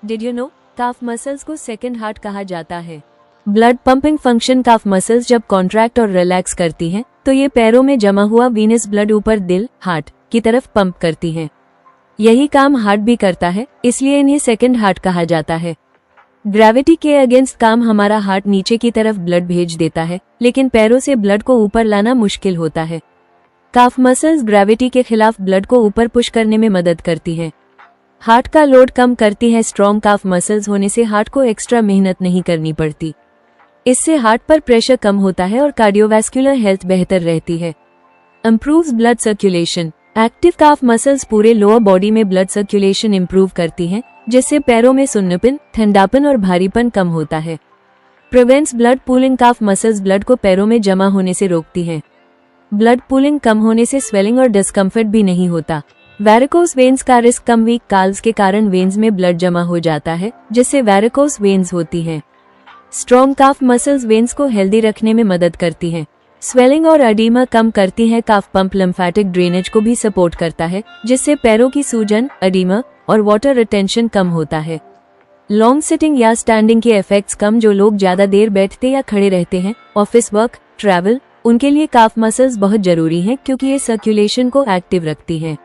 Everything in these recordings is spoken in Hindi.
Did you know, calf muscles को सेकंड हार्ट कहा जाता है। ब्लड पंपिंग फंक्शन काफ मसल्स जब कॉन्ट्रैक्ट और रिलैक्स करती हैं, तो ये पैरों में जमा हुआ वीनस ब्लड ऊपर दिल हार्ट की तरफ पंप करती हैं। यही काम हार्ट भी करता है, इसलिए इन्हें सेकंड हार्ट कहा जाता है। ग्रेविटी के अगेंस्ट काम हमारा हार्ट नीचे की तरफ ब्लड भेज देता है, लेकिन पैरों से ब्लड को ऊपर लाना मुश्किल होता है। काफ मसल्स ग्रेविटी के खिलाफ ब्लड को ऊपर पुश करने में मदद करती हैं। हार्ट का लोड कम करती है। स्ट्रॉन्ग काफ मसल्स होने से हार्ट को एक्स्ट्रा मेहनत नहीं करनी पड़ती। इससे हार्ट पर प्रेशर कम होता है और कार्डियोवैस्कुलर हेल्थ बेहतर रहती है। Improves blood circulation. एक्टिव काफ मसल्स पूरे लोअर बॉडी में ब्लड सर्कुलेशन इम्प्रूव करती हैं, जिससे पैरों में सुन्नपन, ठंडापन और भारीपन कम होता है। Prevents blood pooling. काफ मसल्स ब्लड को पैरों में जमा होने से रोकती हैं। ब्लड पूलिंग कम होने से स्वेलिंग और डिस्कम्फर्ट भी नहीं होता। वैरिकोस वेन्स का रिस्क कम। वीक काल्व्स के कारण वेन्स में ब्लड जमा हो जाता है, जिससे वैरिकोस वेन्स होती हैं। स्ट्रॉन्ग काफ मसल्स वेन्स को हेल्दी रखने में मदद करती हैं। स्वेलिंग और एडिमा कम करती हैं। काफ पंप लिम्फेटिक ड्रेनेज को भी सपोर्ट करता है, जिससे पैरों की सूजन, एडिमा और वाटर रिटेंशन कम होता है। लॉन्ग सिटिंग या स्टैंडिंग के इफेक्ट्स कम। जो लोग ज्यादा देर बैठते या खड़े रहते हैं, ऑफिस वर्क, ट्रैवल, उनके लिए काफ मसल्स बहुत जरूरी हैं, क्योंकि ये सर्कुलेशन को एक्टिव रखती हैं।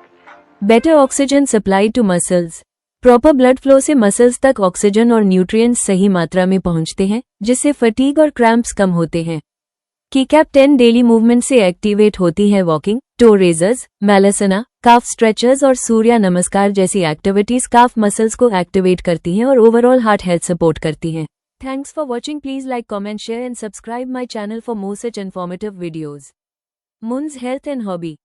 Better oxygen supply to muscles. Proper blood flow से मसल्स तक ऑक्सीजन और न्यूट्रिएंट्स सही मात्रा में पहुंचते हैं, जिससे फटीग और क्रैम्प्स कम होते हैं। कीकैप 10 डेली मूवमेंट से एक्टिवेट होती है। Walking, toe raisers, malasana, calf stretchers और सूर्य नमस्कार जैसी एक्टिविटीज काफ मसल्स को एक्टिवेट करती हैं और ओवरऑल हार्ट हेल्थ सपोर्ट करती हैं। Thanks for watching. Please like, comment, share and subscribe my channel for more such informative videos. मुन्स हेल्थ एंड हॉबी।